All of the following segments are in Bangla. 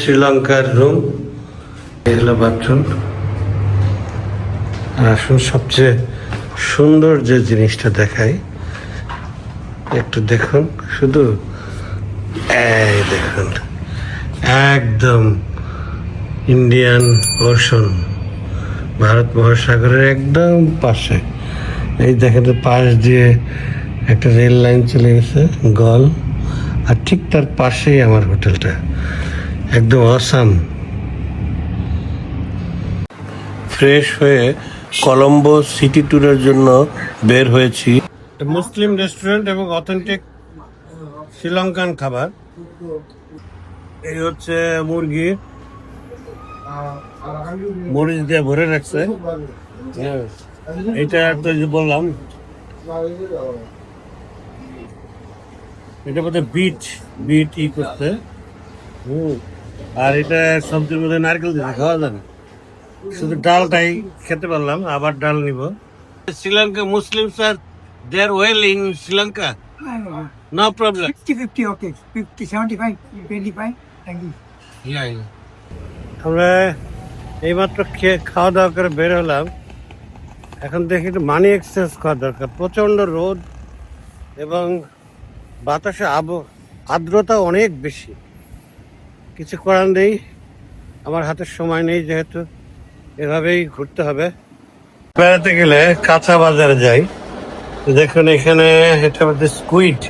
শ্রীলঙ্কার রুম, এগুলো বাথরুম। আর আসুন সবচেয়ে সুন্দর যে জিনিসটা দেখাই, একটু দেখুন শুধু, এই দেখুন একদম ইন্ডিয়ান ওশন, ভারত মহাসাগরের একদম পাশে। এই দেখেন পাশ দিয়ে একটা রেল লাইন চলে গেছে গল, আর ঠিক তার পাশেই আমার হোটেলটা, একদম অসাম। ফ্রেশ হয়ে কলম্বো সিটি ট্যুরের জন্য বের হয়েছি। মুসলিম রেস্টুরেন্ট এবং অথেন্টিক শ্রীলঙ্কান খাবার। এই হচ্ছে মুরগি, মরিচ দিয়ে ভরে রাখছে। এটা তো বললাম, এটা বোধহয় বিট ই করছে। আর এটা সবজির মধ্যে নারকেল দিতে খাওয়া যাবে, শুধু ডালটাই খেতে পারলাম, আবার ডাল নিব। Sri Lanka Muslims are there well in Sri Lanka, no problem. 50-50, okay. 50-75, 25. Thank you. আমরা এইমাত্র খাওয়া দাওয়া করে বের হলাম। এখন দেখি একটু মানি এক্সচেঞ্জ করা দরকার। প্রচণ্ড রোদ এবং বাতাসে আর্দ্রতা অনেক বেশি। কিছু করার নেই, আমার হাতে সময় নেই, যেহেতু এভাবেই ঘুরতে হবে। বেড়াতে গেলে কাঁচা বাজারে যাই। দেখুন এখানে এটা হচ্ছে স্কুইড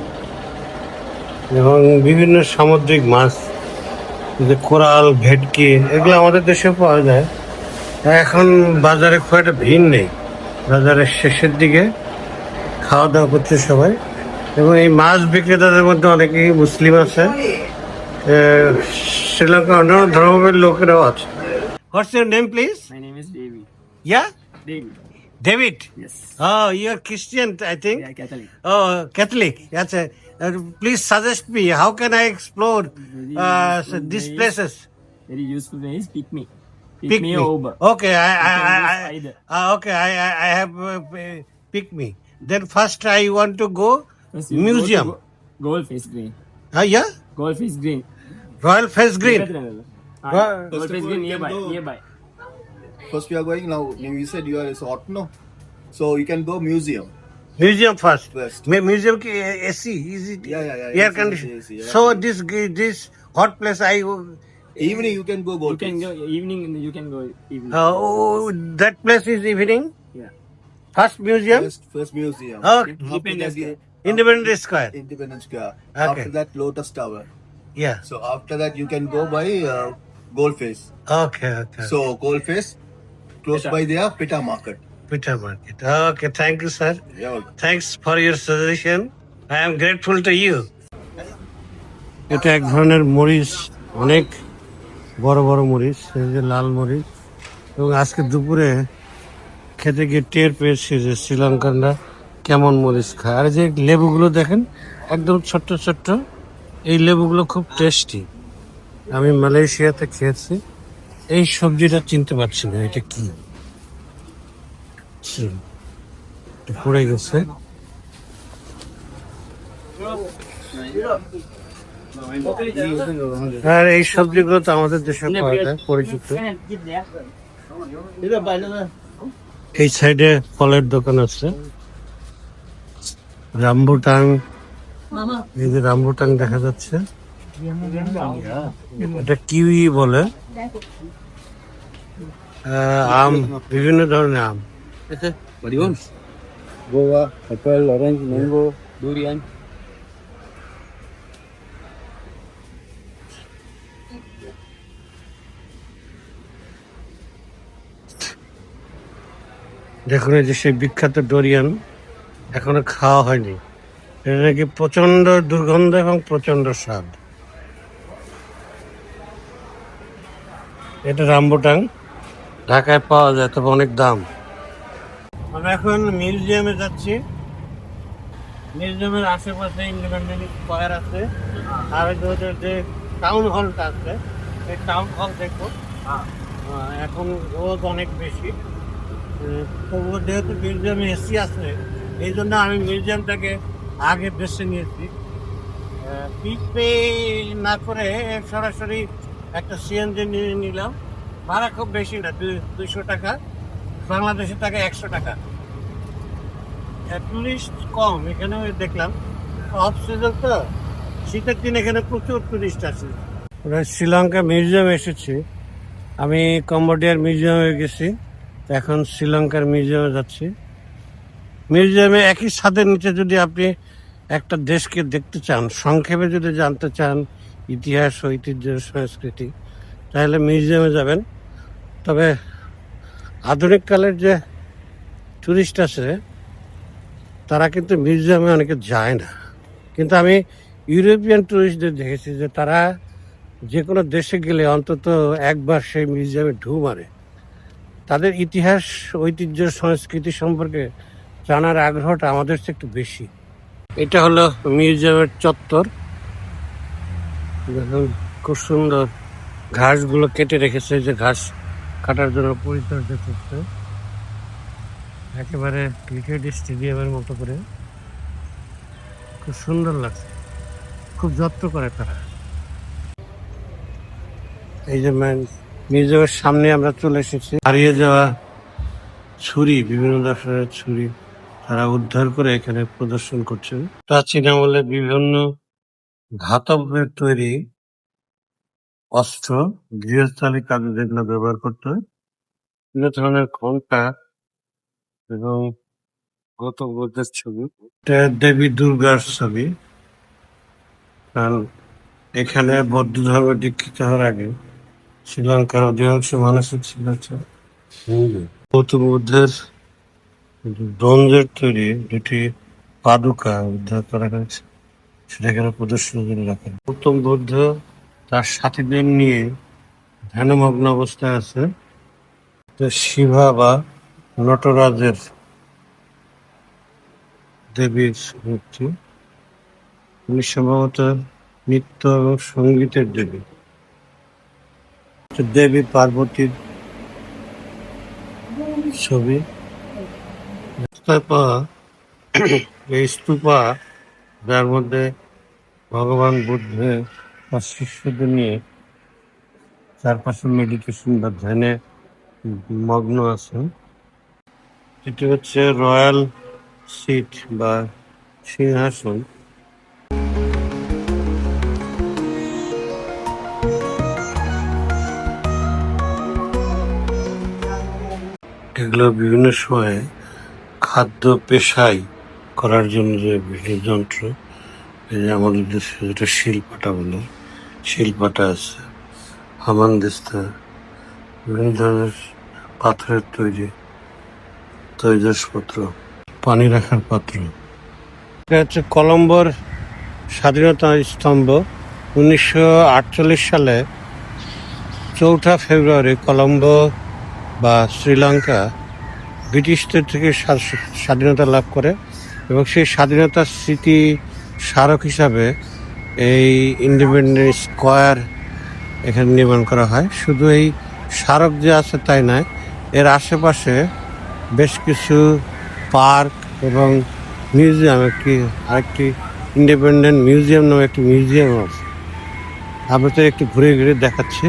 এবং বিভিন্ন সামুদ্রিক মাছ, যে কোরাল, ভেটকি, এগুলো আমাদের দেশেও পাওয়া যায়। এখন বাজারে খুব একটা ভিড় নেই, বাজারের শেষের দিকে খাওয়া দাওয়া করছে সবাই। এবং এই মাছ বিক্রেতাদের মধ্যে অনেকেই মুসলিম আছে, শ্রীলঙ্কার অন্যান্য ধর্মের লোকেরাও আছে। What's your name please? My name is Devi. Yeah Devi. David. Yes. Oh, you are Christian, I think. Yeah, Catholic. Oh, Catholic. Yes. Please suggest me how can I explore these places. Very useful way is pick me. Pick me. Uber. Okay, You can use either. okay. I have pick me. Then first I want to go First you museum. Go to Goldfish Green. Yeah, Goldfish Green. Royal Face Green. Goldfish Green nearby. First we are going now. You said you are so hot, no? So you can go museum. Museum first. First. Museum ki AC, is it? Yeah. Air AC, conditioned. AC, yeah. So this hot place Evening you can go You can Goldfish. go evening. You can go evening. that place is evening. Yeah. First museum. First museum. Okay. Independence Day. Independence Square. Independence Square. Okay. After that Lotus Tower. Yeah. So after that you can go by Goldfish. Okay. So Goldfish, close Pita. by there, Pita Market. Peter Market. Okay, thank you, sir. Yeah. Thanks for your suggestion. I am grateful to you. এটা এক ধরনের মরিচ, অনেক বড় বড় মরিচ, এই যে লাল মরিচ। এবং আজকে দুপুরে খেতে গিয়ে টের পেয়েছি যে শ্রীলঙ্কানরা কেমন মরিচ খায়। আর যে লেবুগুলো দেখেন একদম ছোট্ট ছোট্ট, এই লেবুগুলো খুব টেস্টি। আমি মালয়েশিয়াতে খেয়েছি। এই সবজিটা চিনতে পারছি না এটা কি, পড়ে গেছে। আর এই সবজিগুলো তো আমাদের দেশে পাওয়া যায়, পরিচিত। এই সাইডে ফলের দোকান আছে, রামবুটাং। এই যে রামবুটাং দেখা যাচ্ছে, এটা কিউই বলে। আম, বিভিন্ন ধরনের আম। Guava, apple, orange, mango, durian. দেখুন এই যে সেই বিখ্যাত ডোরিয়ান এখনো খাওয়া হয়নি। এটা নাকি প্রচন্ড দুর্গন্ধ এবং প্রচন্ড স্বাদ। এটা রামবুটাং, ঢাকায় পাওয়া যায়, তবে অনেক দাম। আমরা এখন মিউজিয়ামে যাচ্ছি। মিউজিয়ামের আশেপাশে ইন্ডিপেন্ডেন্স স্কোয়ার আছে, আর ওদের যে টাউন হলটা আছে, এই টাউন হল দেখবো। এখন রোদ অনেক বেশি, তবুও যেহেতু মিউজিয়ামে এসি আছে, এই জন্য আমি মিউজিয়ামটাকে আগে বেছে নিয়েছি। পিক পে না করে সরাসরি একটা সিএনজি নিয়ে নিলাম, ভাড়া খুব বেশি না, 200 টাকা, বাংলাদেশের টাকা 100 টাকা। টুরিস্ট কম এখানে দেখলাম, অফ সিজন তো, শীতের দিন এখানে প্রচুর টুরিস্ট আছে। ওরা শ্রীলঙ্কা মিউজিয়ামে এসেছি, আমি কম্বোডিয়ার মিউজিয়ামে গেছি, এখন শ্রীলঙ্কার মিউজিয়ামে যাচ্ছি। মিউজিয়ামে একই ছাদের নিচে যদি আপনি একটা দেশকে দেখতে চান, সংক্ষেপে যদি জানতে চান ইতিহাস, ঐতিহ্য, সংস্কৃতি, তাহলে মিউজিয়ামে যাবেন। তবে আধুনিক কালের যে টুরিস্ট আছে তারা কিন্তু মিউজিয়ামে অনেকে যায় না, কিন্তু আমি ইউরোপিয়ান টুরিস্টদের দেখেছি যে তারা যে কোনো দেশে গেলে অন্তত একবার সেই মিউজিয়ামে ঢু মারে। তাদের ইতিহাস, ঐতিহ্য, সংস্কৃতি সম্পর্কে জানার আগ্রহটা আমাদের চেয়ে একটু বেশি। এটা হলো মিউজিয়ামের চত্বর, দেখুন খুব সুন্দর, ঘাসগুলো কেটে রেখেছে, যে ঘাস কাটার জন্য পরিচর্যা করছে, একেবারে ক্রিকেট স্টেডিয়ামের মতো করে, খুব সুন্দর লাগছে, খুব যত্ন করে তারা। এই যে মিউজিয়ামের সামনে আমরা চলে এসেছি। হারিয়ে যাওয়া ছুরি, বিভিন্ন ধরনের ছুরি তারা উদ্ধার করে এখানে প্রদর্শন করছেন। প্রাচীন আমলে বিভিন্ন ধাতবের তৈরি অস্ত্র, গৃহস্থালী কাজে যেগুলো ব্যবহার করতে হয়, বিভিন্ন ধরনের ঘন্টা এবং গৌতম বুদ্ধের ছবি। এটা দেবী দুর্গার ছবি, কারণ এখানে বৌদ্ধ ধর্মে দীক্ষিত হওয়ার আগে শ্রীলঙ্কার অধিকাংশ মানুষের ছিল হিন্দু। গৌতম বুদ্ধের ব্রোঞ্জের তৈরি দুটি পাদুকা উদ্ধার করা হয়েছে, সেটা এখানে প্রদর্শন করে রাখেন। গৌতম বুদ্ধ তার সাথীদের নিয়ে ধ্যানমগ্ন অবস্থায় আছে। শিবা বা নটরাজের দেবীর মূর্তি, উনি সম্ভবত নৃত্য এবং সঙ্গীতের দেবী। দেবী পার্বতীর ছবি। এই স্তূপা, যার মধ্যে ভগবান বুদ্ধের তার শিষ্যদের নিয়ে চারপাশে মেডিটেশন বা ধ্যানে মগ্ন আছে। এটি হচ্ছে রয়্যাল সিট বা সিংহাসন। এগুলো বিভিন্ন সময়ে খাদ্য পেশাই করার জন্য যে বিভিন্ন যন্ত্র, এই যে আমাদের দেশে যেটা শিলপাটা বলে, শিলপাটা আছে, হামানদিস্তা, বিভিন্ন ধরনের পাথরের তৈরি তৈজসপত্র, পানি রাখার পাত্র। এটা হচ্ছে কলম্বোর স্বাধীনতা স্তম্ভ। 1948 সালে 4 ফেব্রুয়ারি কলম্বো বা শ্রীলঙ্কা ব্রিটিশদের থেকে স্বাধীনতা লাভ করে, এবং সেই স্বাধীনতার স্মৃতি স্মারক হিসাবে এই ইন্ডিপেন্ডেন্স স্কোয়ার এখানে নির্মাণ করা হয়। শুধু এই স্মারক যে আছে তাই নয়, এর আশেপাশে বেশ কিছু পার্ক এবং মিউজিয়াম, আরেকটি ইন্ডিপেন্ডেন্ট মিউজিয়াম নামে একটি মিউজিয়াম আছে। আপনাদের একটু ঘুরে ঘুরে দেখাচ্ছি।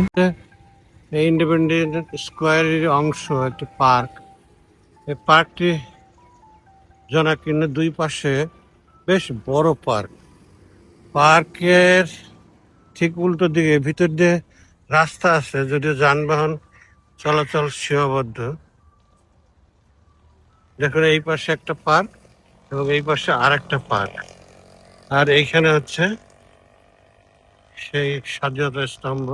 এই ইন্ডিপেন্ডেন্ট স্কোয়ারের অংশ একটি পার্ক। এই পার্কটি জনাকীর্ণ, দুই পাশে বেশ বড় পার্ক। পার্কের ঠিক উল্টো দিকে ভিতর দিয়ে রাস্তা আছে, যদিও যানবাহন চলাচল সীমাবদ্ধ। দেখুন এই পাশে একটা পার্ক এবং এই পাশে আর একটা পার্ক, আর এইখানে হচ্ছে সেই স্বাধীনতা স্তম্ভ।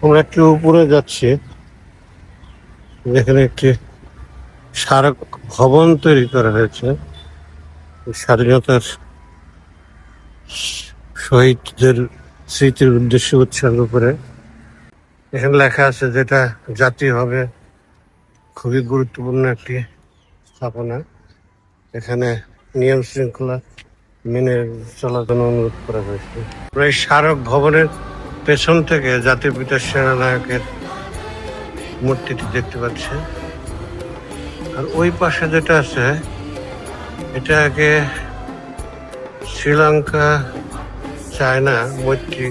আমরা একটু উপরে যাচ্ছি, যেখানে একটি স্মারক ভবন তৈরি করা হয়েছে স্বাধীনতার শহীদদের স্মৃতির উদ্দেশ্যে উৎসর্গ করে। এখানে লেখা আছে যেটা জাতীয়ভাবে খুবই গুরুত্বপূর্ণ একটি স্থাপনা। এখানে নিয়ম শৃঙ্খলা মেনে চলার জন্য অনুরোধ করা হয়েছে। এই স্মারক ভবনের পেছন থেকে জাতির পিতা সেনানায়কের মূর্তিটি দেখতে পাচ্ছি। আর ওই পাশে যেটা আছে এটা আগে শ্রীলঙ্কা চায়না মৈত্রী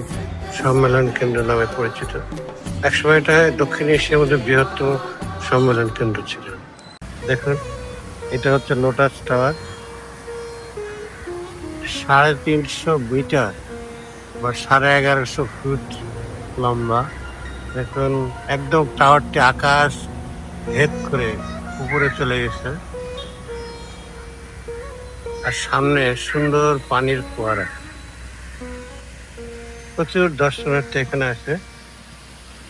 সম্মেলন কেন্দ্র নামে পরিচিত। একসময় এটা দক্ষিণ এশিয়ার মধ্যে বৃহত্তম সম্মেলন কেন্দ্র ছিল। দেখুন, এটা হচ্ছে লোটাস টাওয়ার, 350 মিটার বা 1150 ফুট লম্বা। দেখুন একদম টাওয়ারটি আকাশ ভেদ করে উপরে চলে গেছে, আর সামনে সুন্দর পানির ফোয়ারা। প্রচুর দর্শনার্থী এখানে আসে,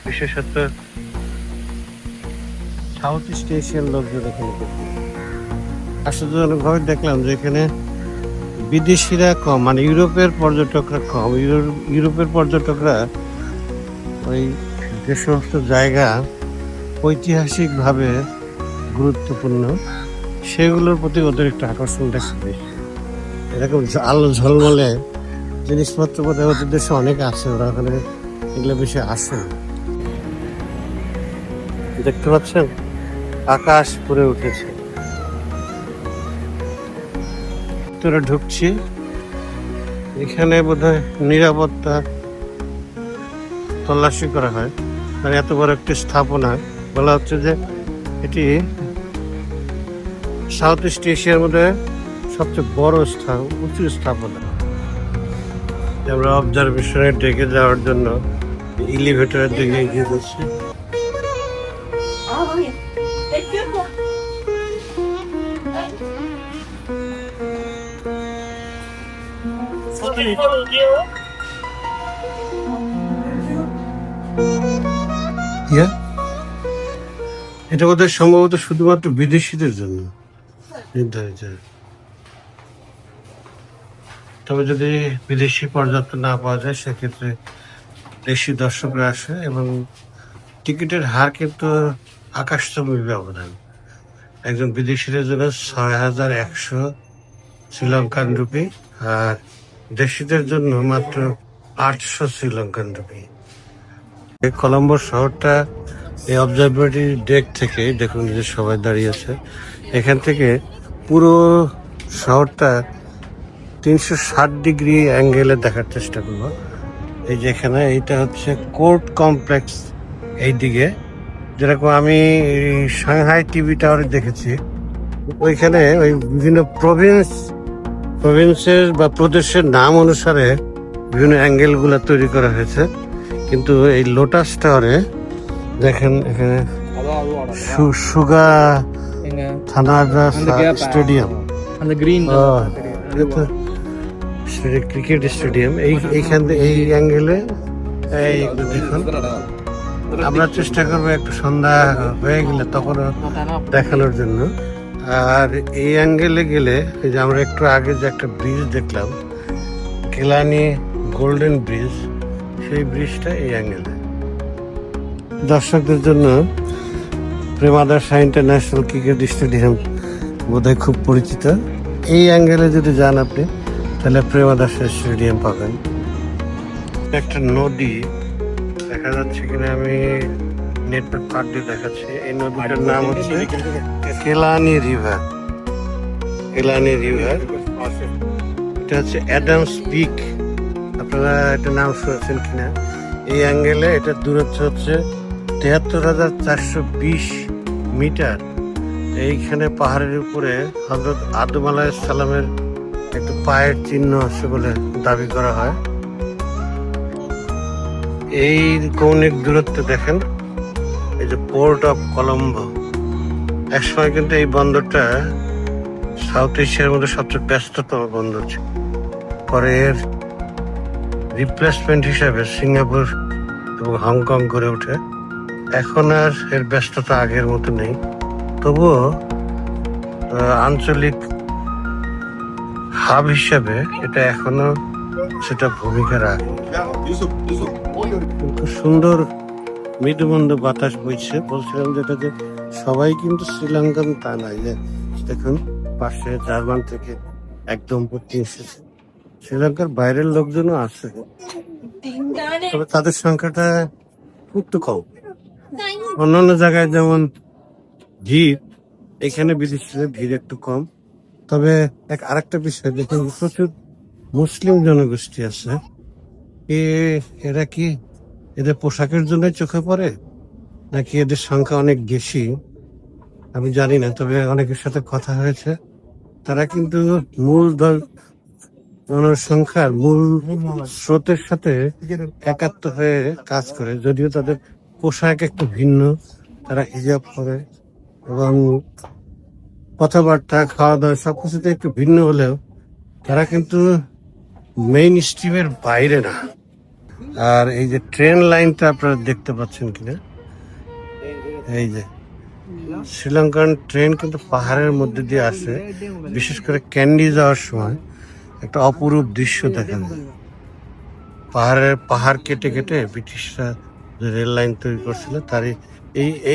বিশেষত সাউথ ইস্ট এশিয়ান লোকজন এখানে। আশ্চর্যজনকভাবে দেখলাম যে এখানে বিদেশিরা কম, মানে ইউরোপের পর্যটকরা কম। ইউরোপের পর্যটকরা ওই যে সমস্ত জায়গা ঐতিহাসিকভাবে গুরুত্বপূর্ণ সেগুলোর প্রতি ওদের একটু আকর্ষণ দেখা বেশি। এরকম আলো ঝলমলে জিনিসপত্র বোধহয় ওদের দেশে অনেক আছে, ওরা ওখানে এগুলো বেশি আসে। দেখতে পাচ্ছেন আকাশ পুরে উঠেছে। তোরা ঢুকছি, এখানে বোধহয় নিরাপত্তা তল্লাশি করা হয়, মানে এত বড় একটি স্থাপনা। বলা হচ্ছে যে এটি সাউথ ইস্ট এশিয়ার মধ্যে সবচেয়ে বড় উঁচু স্থাপনা। আমরা অবজারভেশনে ডেকে যাওয়ার জন্য এলিভেটরের দিকে এগিয়ে যাচ্ছি। এটা ওদের সম্ভবত শুধুমাত্র বিদেশিদের জন্য নির্ধারিত। তবে যদি বিদেশি পর্যাপ্ত না পাওয়া যায় সেক্ষেত্রে দেশি দর্শকরা আসে, এবং টিকিটের হার কিন্তু আকাশচুম্বী ব্যবধান। একজন বিদেশিদের জন্য 6100 শ্রীলঙ্কান রুপি, আর দেশিদের জন্য মাত্র 800 শ্রীলঙ্কান রুপি। এই কলম্বো শহরটা এই অবজারভেটরি ডেক থেকে দেখুন যে সবাই দাঁড়িয়ে আছে, এখান থেকে পুরো শহরটা 360 ডিগ্রি অ্যাঙ্গেলে দেখার চেষ্টা করবো। এই যেখানে এইটা হচ্ছে কোর্ট কমপ্লেক্স, এই দিকে যেরকম আমি সাংহাই টিভি টাওয়ারে দেখেছি, ওইখানে ওই বিভিন্ন প্রভিন্সের বা প্রদেশের নাম অনুসারে বিভিন্ন অ্যাঙ্গেলগুলো তৈরি করা হয়েছে। কিন্তু এই লোটাস টাওয়ারে দেখেন এখানে সুগা থানাজা স্টেডিয়াম, ক্রিকেট স্টেডিয়াম, এইখান থেকে এই অ্যাঙ্গেলে দেখুন। আমরা চেষ্টা করবো একটু সন্ধ্যা হয়ে গেলে তখন দেখানোর জন্য। আর এই অ্যাঙ্গেলে গেলে এই যে আমরা একটু আগে যে একটা ব্রিজ দেখলাম, কেলানি গোল্ডেন ব্রিজ, সেই ব্রিজটা এই অ্যাঙ্গেলে। দর্শকদের জন্য প্রেমাদাসা ইন্টারন্যাশনাল ক্রিকেট স্টেডিয়াম বোধহয় খুব পরিচিত। এই অ্যাঙ্গেলে যদি যান আপনি তাহলে প্রেমাদাসা স্টেডিয়াম পাবেন। একটা নদী দেখা যাচ্ছে কিনা আমি নেটওয়ার্ক কার্ড দিয়ে দেখাচ্ছি। এই নদীটার নাম হচ্ছে কেলানি রিভার। কেলানি রিভার, এটা হচ্ছে অ্যাডামস পিক। আপনারা এটা নাম শুনেছেন কিনা? এই অ্যাঙ্গেলে এটার দূরত্ব হচ্ছে 73,420 মিটার। এইখানে পাহাড়ের উপরে হযরত আদম আলাইহিস সালামের একটু পায়ের চিহ্ন আছে বলে দাবি করা হয়। এই কৌণিক দূরত্ব দেখেন, এই যে পোর্ট অফ কলম্বো। একসময় কিন্তু এই বন্দরটা সাউথ এশিয়ার মধ্যে সবচেয়ে ব্যস্ততম বন্দর ছিল। পরে এর রিপ্লেসমেন্ট হিসাবে সিঙ্গাপুর এবং হংকং গড়ে ওঠে। এখন আর এর ব্যস্ততা আগের মতো নেই, তবুও আঞ্চলিক হাব হিসেবে এটা এখনো সেটা ভূমিকা রাখে। খুব সুন্দর মৃদুমন্দ বাতাস বইছে। বলছিলাম যেটা যে সবাই কিন্তু শ্রীলঙ্কান তা নাই, যে দেখুন পাশে জার্মান থেকে এক দম্পতি এসেছে, শ্রীলঙ্কার বাইরের লোকজনও আছে, তবে তাদের সংখ্যাটা একটু কম। অন্যান্য জায়গায় যেমন ভিড়, এখানে বিদেশিদের ভিড় একটু কম। তবে আরেকটা বিষয় দেখুন, প্রচুর মুসলিম জনগোষ্ঠী আছে। এরা কি এদের পোশাকের জন্য চোখে পড়ে, নাকি এদের সংখ্যা অনেক বেশি আমি জানি না। তবে অনেকের সাথে কথা হয়েছে, তারা কিন্তু মূল জনসংখ্যার মূল স্রোতের সাথে একাত্ম হয়ে কাজ করে, যদিও তাদের পোশাক একটু ভিন্ন, তারা হিজাব করে এবং কথাবার্তা খাওয়া দাওয়া সবকিছুতে একটু ভিন্ন হলেও তারা কিন্তু মেইন স্ট্রিমের বাইরে না। আর এই যে ট্রেন লাইনটা আপনারা দেখতে পাচ্ছেন কিনা, এই যে শ্রীলঙ্কান ট্রেন কিন্তু পাহাড়ের মধ্যে দিয়ে আসে। বিশেষ করে ক্যান্ডি যাওয়ার সময় একটা অপরূপ দৃশ্য দেখা যায়। পাহাড় কেটে কেটে ব্রিটিশরা যে রেল লাইন তৈরি করছিল, তারই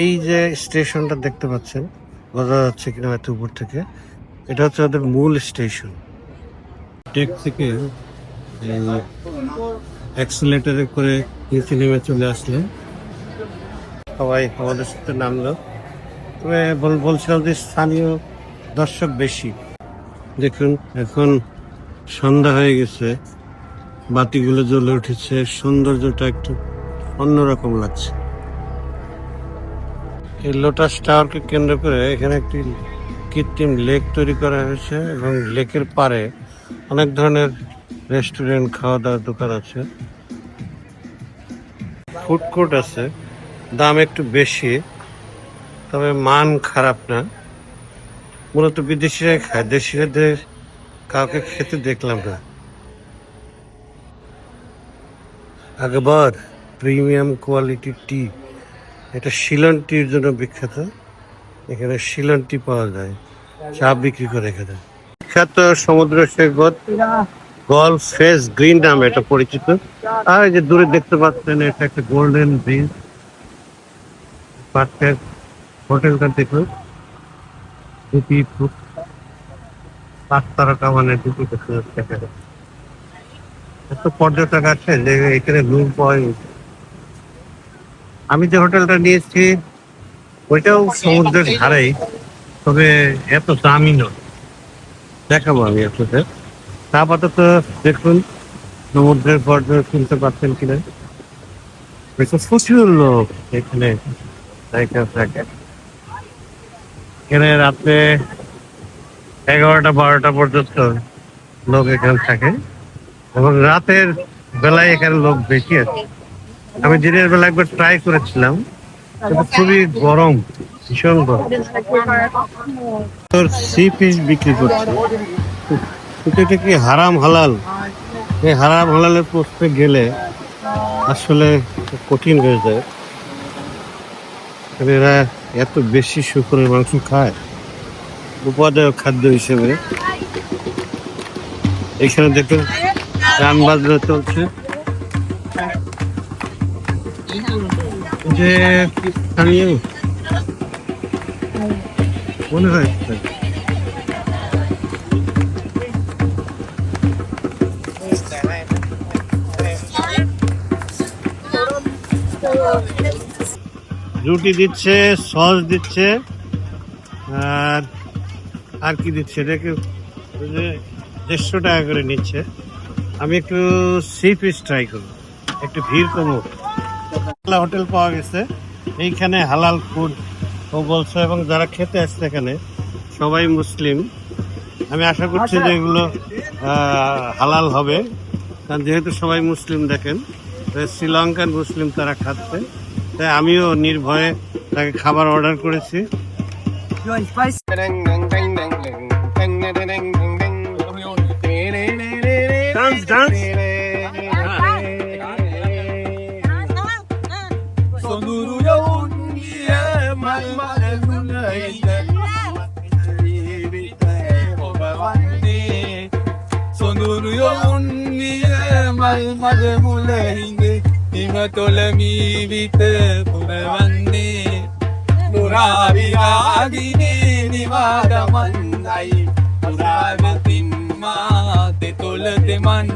এই যে স্টেশনটা দেখতে পাচ্ছেন, বোঝা যাচ্ছে কিনা এত উপর থেকে, এটা হচ্ছে ওদের মূল স্টেশন। টেক থেকে অ্যাক্সিলেটারে করে নিচে নেমে চলে আসলে সবাই আমাদের সাথে নামলো। তবে বলছিলাম যে স্থানীয় দর্শক বেশি। দেখুন এখন সন্ধ্যা হয়ে গেছে, বাতিগুলো জ্বলে উঠেছে, সৌন্দর্যটা একটু অন্যরকম লাগছে। এই লোটাস টাওয়ারকে কেন্দ্র করে এখানে একটি কৃত্রিম লেক তৈরি করা হয়েছে এবং লেকের পাড়ে অনেক ধরনের রেস্টুরেন্ট, খাওয়া দাওয়ার দোকান আছে, ফুড কোর্ট আছে। দাম একটু বেশি, তবে মান খারাপ না। মূলত বিদেশিরাই খায়, দেশিরাদের কাউকে খেতে দেখলাম না। আকবর প্রিমিয়াম কোয়ালিটি টি, এটা সিলন টির জন্য বিখ্যাত। এখানে সিলন টি পাওয়া যায়, চা বিক্রি করে এখানে। বিখ্যাত সমুদ্র সৈকত গলফ ফেস গ্রিন নামে এটা পরিচিত। আর এই যে দূরে দেখতে পাচ্ছেন, এটা একটা গোল্ডেন ব্রিজ। পাশের হোটেলটা দেখুন, দুটি 5 তারকা মানে দুটি এত পর্যটক আছে যে এখানে রুম পাওয়া। আমি যে হোটেলটা নিয়েছি ওইটাও সমুদ্রের ধারেই, তবে এত দামি নয়। দেখাবো আমি আপনাদের। আপাতত দেখুন সমুদ্রের পর্যটন শুনতে পাচ্ছেন কিনা। প্রচুর লোক এখানে থাকে। এখানে রাত্রে 11টা-12টা পর্যন্ত লোক এখানে থাকে এবং রাতের বেলায় এখানে লোক বেশি আছে। আমি দিনের বেলা একবার ট্রাই করেছিলাম, কিন্তু খুবই গরম, ভীষণ গরম। সি ফিশ বিক্রি করছে, এটা কি হারাম হালাল? এই হারাম হালালের প্রশ্নে গেলে আসলে কঠিন হয়ে যায়। এরা এত বেশি শুকরের মাংস খায় উপাদেয় খাদ্য হিসেবে। এখানে দেখুন গান বাজনা চলছে, যে স্থানীয় মনে হয়। রুটি দিচ্ছে, সস দিচ্ছে, আর কি দিচ্ছে, দেখে 150 টাকা করে নিচ্ছে। আমি একটু সি ফিশ ট্রাই করবো, একটু ভিড় কমুক। হোটেল পাওয়া গেছে এইখানে, হালাল ফুড ও বলছে, এবং যারা খেতে আসছে এখানে সবাই মুসলিম। আমি আশা করছি যে এগুলো হালাল হবে, কারণ যেহেতু সবাই মুসলিম দেখেন, শ্রীলঙ্কান মুসলিম তারা খাচ্ছে। তাই আমিও নির্ভয়ে তাকে খাবার অর্ডার করেছি। මල් මල මුලයිද ජීවිතේ ඔබ වන්නේ සොඳුරු යොමුන් විය මල් මල මුලින්ද හිමතොල මීවිත පුරවන්නේ නුරාවිරාගිනේ නිවාදමන්දයි පුරාවතින් මා තෙතොල තෙමන්